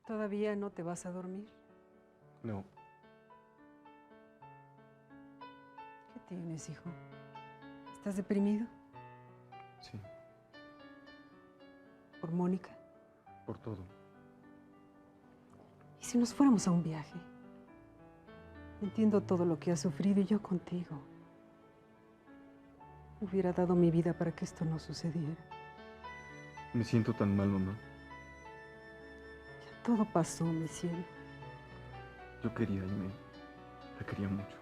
¿Todavía no te vas a dormir? No. ¿Qué tienes, hijo? ¿Estás deprimido? Sí. ¿Por Mónica? Por todo. ¿Y si nos fuéramos a un viaje? Entiendo todo lo que has sufrido y yo contigo. Hubiera dado mi vida para que esto no sucediera. Me siento tan mal, mamá. Ya todo pasó, mi cielo. Yo quería a Aimee. La quería mucho.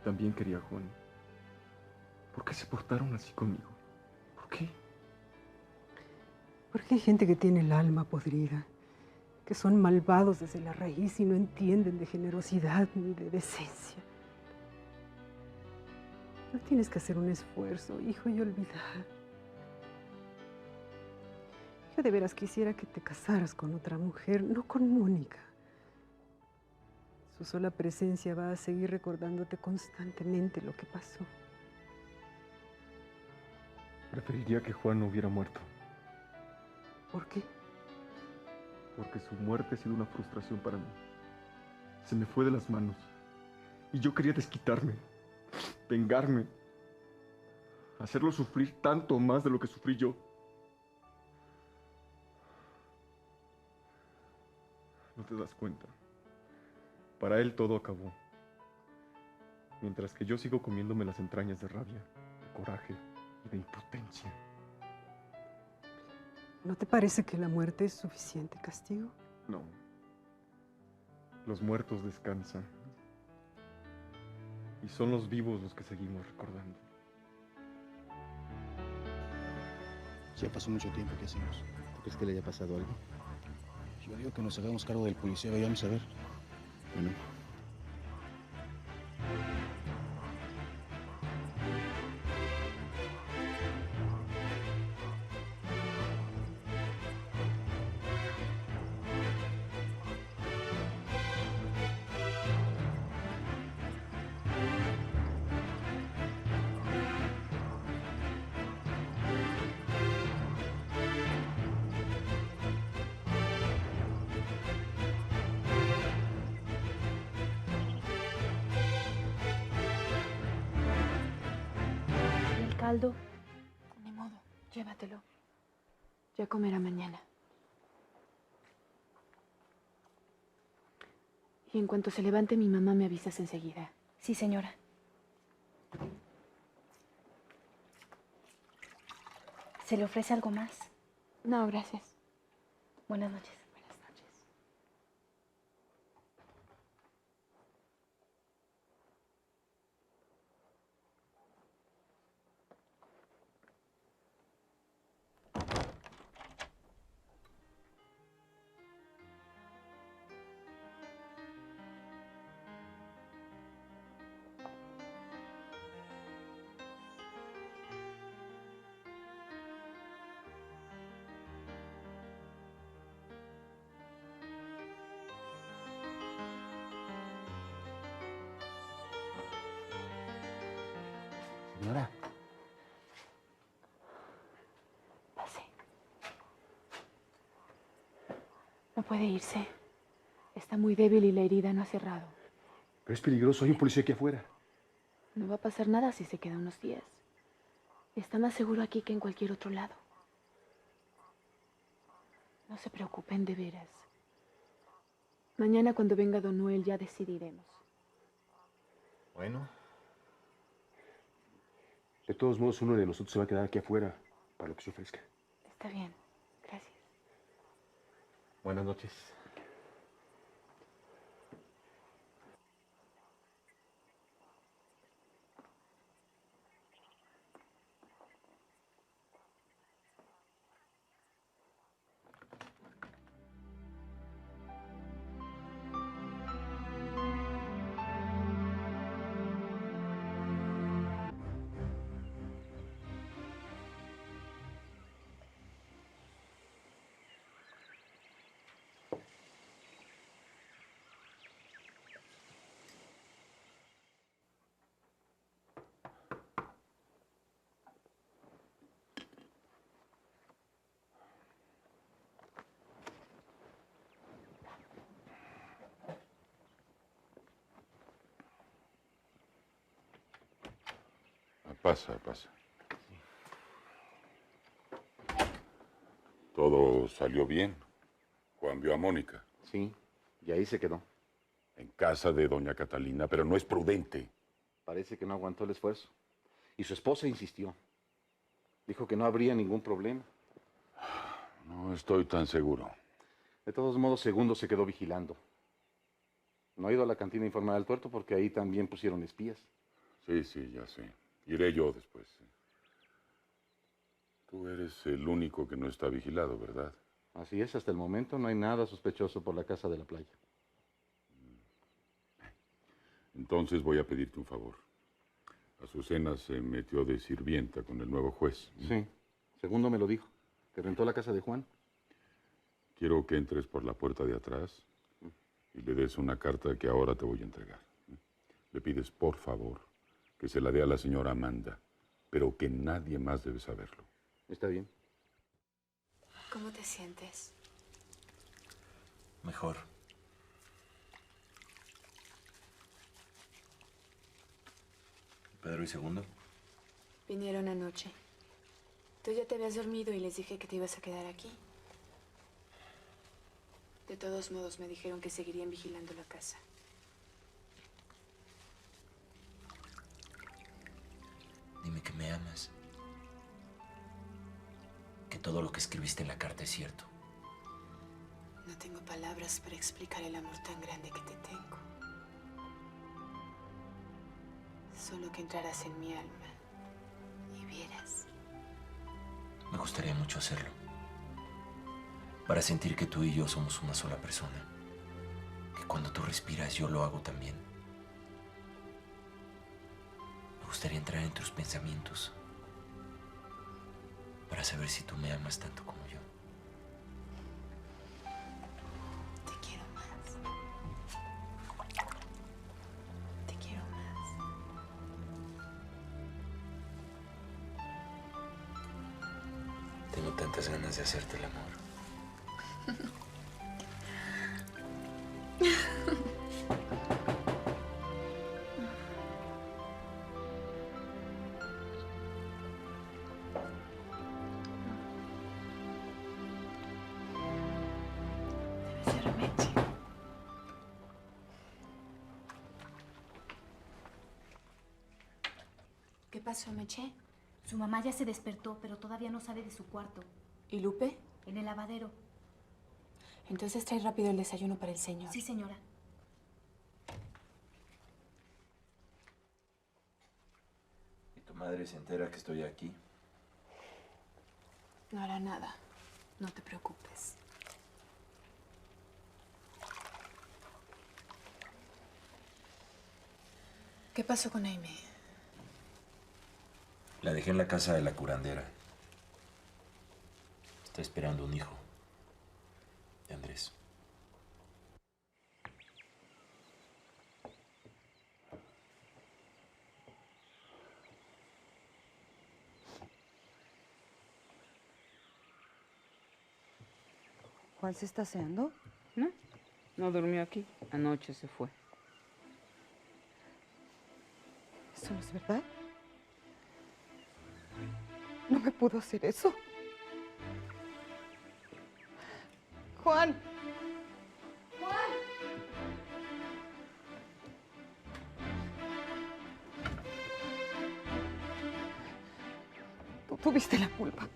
También quería a Juan. ¿Por qué se portaron así conmigo? ¿Por qué? Porque hay gente que tiene el alma podrida, que son malvados desde la raíz y no entienden de generosidad ni de decencia. No tienes que hacer un esfuerzo, hijo, y olvidar. Yo de veras quisiera que te casaras con otra mujer, no con Mónica. Su sola presencia va a seguir recordándote constantemente lo que pasó. Preferiría que Juan no hubiera muerto. ¿Por qué? Porque su muerte ha sido una frustración para mí. Se me fue de las manos. Y yo quería desquitarme, vengarme, hacerlo sufrir tanto más de lo que sufrí yo. No te das cuenta. Para él todo acabó. Mientras que yo sigo comiéndome las entrañas de rabia, de coraje y de impotencia. ¿No te parece que la muerte es suficiente castigo? No. Los muertos descansan. Y son los vivos los que seguimos recordando. Ya pasó mucho tiempo, ¿qué hacemos? ¿Tú crees que le haya pasado algo? Yo digo que nos hagamos cargo del policía, vayamos a ver. Bueno. ¿Y el caldo? Ni modo, llévatelo. Ya comerá mañana. Y en cuanto se levante mi mamá, me avisas enseguida. Sí, señora. ¿Se le ofrece algo más? No, gracias. Buenas noches. Buenas noches. Señora. Pase. No puede irse. Está muy débil y la herida no ha cerrado. Pero es peligroso, hay un policía aquí afuera. No va a pasar nada si se queda unos días. Está más seguro aquí que en cualquier otro lado. No se preocupen, de veras. Mañana cuando venga Don Noel ya decidiremos. Bueno. De todos modos, uno de nosotros se va a quedar aquí afuera para lo que se ofrezca. Está bien, gracias. Buenas noches. Pasa, pasa. Todo salió bien. Juan vio a Mónica. Sí, y ahí se quedó. En casa de doña Catalina, pero no es prudente. Parece que no aguantó el esfuerzo. Y su esposa insistió. Dijo que no habría ningún problema. No estoy tan seguro. De todos modos, Segundo se quedó vigilando. No ha ido a la cantina a informar al tuerto porque ahí también pusieron espías. Sí, sí, ya sé. Iré yo después. Tú eres el único que no está vigilado, ¿verdad? Así es, hasta el momento no hay nada sospechoso por la casa de la playa. Entonces voy a pedirte un favor. Azucena se metió de sirvienta con el nuevo juez. Sí, Segundo me lo dijo, que rentó la casa de Juan. Quiero que entres por la puerta de atrás y le des una carta que ahora te voy a entregar. Le pides, por favor, que se la dé a la señora Amanda, pero que nadie más debe saberlo. Está bien. ¿Cómo te sientes? Mejor. ¿Pedro y Segundo? Vinieron anoche. Tú ya te habías dormido y les dije que te ibas a quedar aquí. De todos modos, me dijeron que seguirían vigilando la casa. Dime que me amas. Que todo lo que escribiste en la carta es cierto. No tengo palabras para explicar el amor tan grande que te tengo. Solo que entraras en mi alma y vieras. Me gustaría mucho hacerlo. Para sentir que tú y yo somos una sola persona. Que cuando tú respiras yo lo hago también. Me gustaría entrar en tus pensamientos. Para saber si tú me amas tanto como yo. Te quiero más. Te quiero más. Tengo tantas ganas de hacerte el amor. Debe ser Meche. ¿Qué pasó, Meche? Su mamá ya se despertó, pero todavía no sale de su cuarto. ¿Y Lupe? En el lavadero. Entonces trae rápido el desayuno para el señor. Sí, señora. ¿Y tu madre se entera que estoy aquí? No hará nada. No te preocupes. ¿Qué pasó con Aimee? La dejé en la casa de la curandera. Está esperando un hijo. De Andrés. ¿Juan se está aseando? No durmió aquí. Anoche se fue. ¿Eso no es verdad? No me pudo hacer eso. Juan. Tú tuviste la culpa.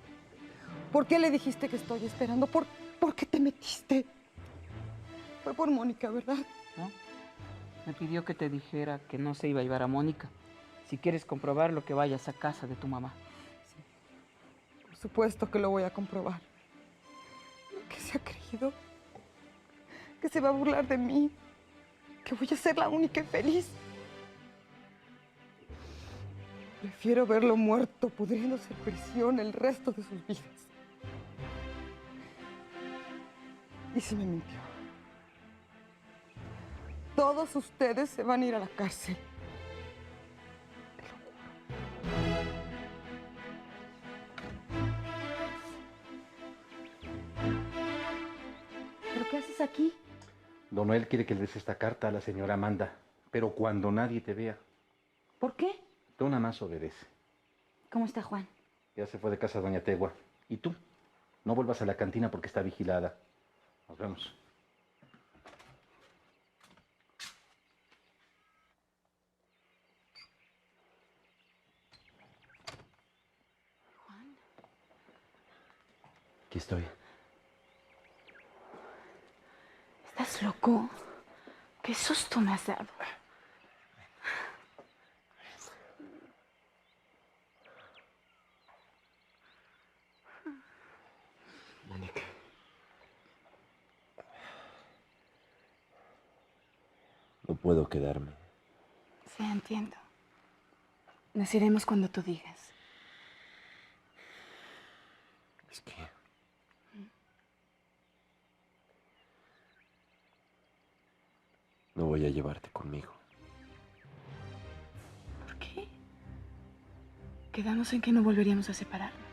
¿Por qué le dijiste que estoy esperando? ¿Por qué te metiste? Fue por Mónica, ¿verdad? ¿No? Me pidió que te dijera que no se iba a llevar a Mónica. Si quieres comprobarlo, que vayas a casa de tu mamá. Por supuesto que lo voy a comprobar. ¿Qué se ha creído? Que se va a burlar de mí. Que voy a ser la única infeliz. Prefiero verlo muerto, pudriéndose en prisión el resto de sus vidas. Y si me mintió. Todos ustedes se van a ir a la cárcel. ¿Pero qué haces aquí? Don Noel quiere que le des esta carta a la señora Amanda, pero cuando nadie te vea. ¿Por qué? Tú nada más obedece. ¿Cómo está Juan? Ya se fue de casa doña Tegua. ¿Y tú? No vuelvas a la cantina porque está vigilada. Nos vemos. Juan. Aquí estoy. ¿Estás loco? ¿Qué susto me has dado? Mónica. No puedo quedarme. Sí, entiendo. Nos iremos cuando tú digas. Es que... no voy a llevarte conmigo. ¿Por qué? Quedamos en que no volveríamos a separarnos.